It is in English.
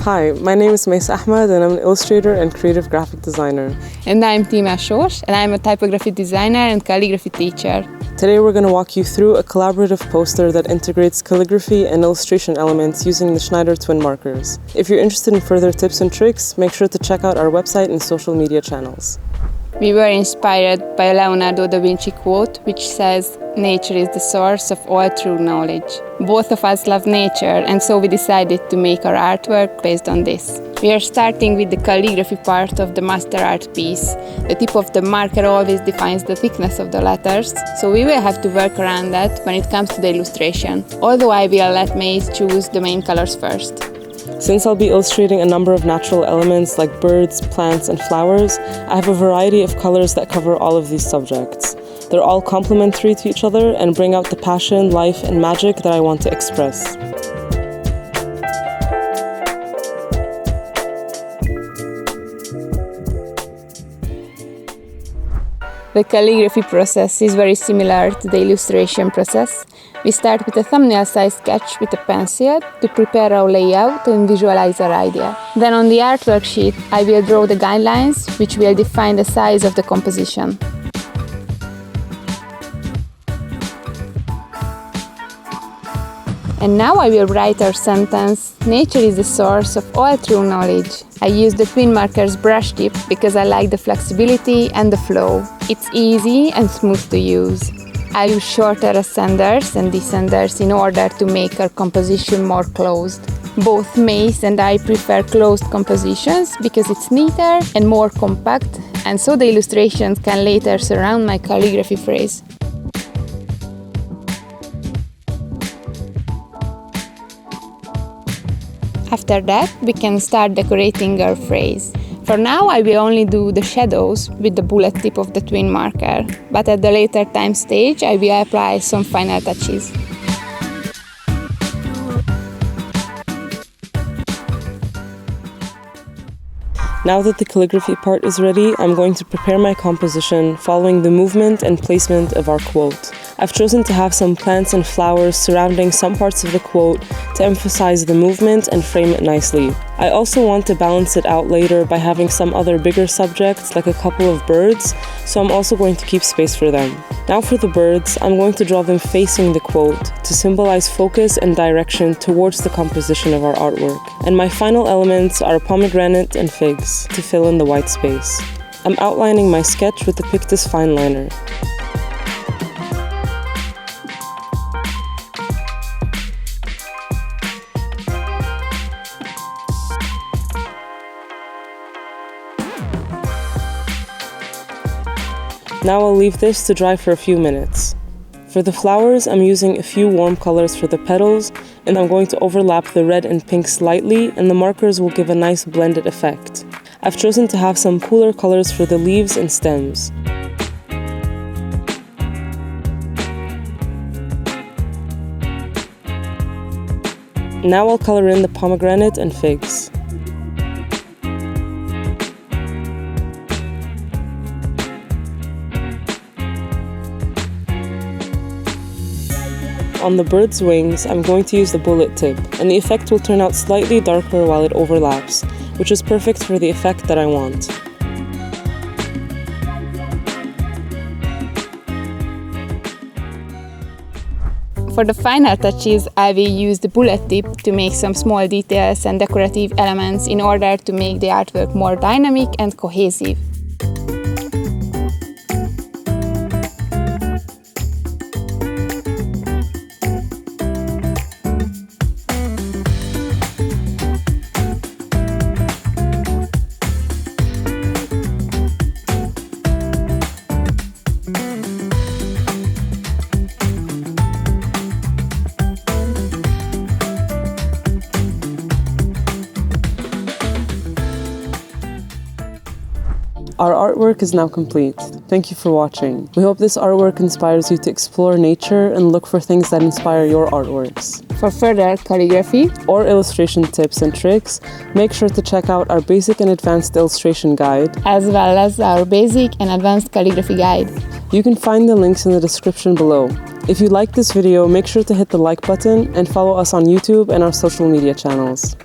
Hi, my name is Mais Ahmed and I'm an illustrator and creative graphic designer. And I'm Tima Shosh and I'm a typography designer and calligraphy teacher. Today we're going to walk you through a collaborative poster that integrates calligraphy and illustration elements using the Schneider TwinMarkers. If you're interested in further tips and tricks, make sure to check out our website and social media channels. We were inspired by a Leonardo da Vinci quote which says, "Nature is the source of all true knowledge." Both of us love nature, and so we decided to make our artwork based on this. We are starting with the calligraphy part of the master art piece. The tip of the marker always defines the thickness of the letters, so we will have to work around that when it comes to the illustration, although I will let Maze choose the main colors first. Since I'll be illustrating a number of natural elements like birds, plants, and flowers, I have a variety of colors that cover all of these subjects. They're all complementary to each other and bring out the passion, life, and magic that I want to express. The calligraphy process is very similar to the illustration process. We start with a thumbnail-sized sketch with a pencil to prepare our layout and visualize our idea. Then on the artwork sheet, I will draw the guidelines, which will define the size of the composition. And now I will write our sentence, "Nature is the source of all true knowledge." I use the TwinMarker's brush tip because I like the flexibility and the flow. It's easy and smooth to use. I use shorter ascenders and descenders in order to make our composition more closed. Both Mace and I prefer closed compositions because it's neater and more compact, and so the illustrations can later surround my calligraphy phrase. After that, we can start decorating our phrase. For now, I will only do the shadows with the bullet tip of the TwinMarker, but at the later time stage, I will apply some final touches. Now that the calligraphy part is ready, I'm going to prepare my composition following the movement and placement of our quote. I've chosen to have some plants and flowers surrounding some parts of the quote to emphasize the movement and frame it nicely. I also want to balance it out later by having some other bigger subjects like a couple of birds, so I'm also going to keep space for them. Now for the birds, I'm going to draw them facing the quote to symbolize focus and direction towards the composition of our artwork. And my final elements are a pomegranate and figs to fill in the white space. I'm outlining my sketch with the Pictus fine liner. Now I'll leave this to dry for a few minutes. For the flowers, I'm using a few warm colors for the petals, and I'm going to overlap the red and pink slightly, and the markers will give a nice blended effect. I've chosen to have some cooler colors for the leaves and stems. Now I'll color in the pomegranate and figs. On the bird's wings, I'm going to use the bullet tip, and the effect will turn out slightly darker while it overlaps, which is perfect for the effect that I want. For the final touches, I will use the bullet tip to make some small details and decorative elements in order to make the artwork more dynamic and cohesive. Our artwork is now complete. Thank you for watching. We hope this artwork inspires you to explore nature and look for things that inspire your artworks. For further calligraphy or illustration tips and tricks, make sure to check out our basic and advanced illustration guide, as well as our basic and advanced calligraphy guide. You can find the links in the description below. If you liked this video, make sure to hit the like button and follow us on YouTube and our social media channels.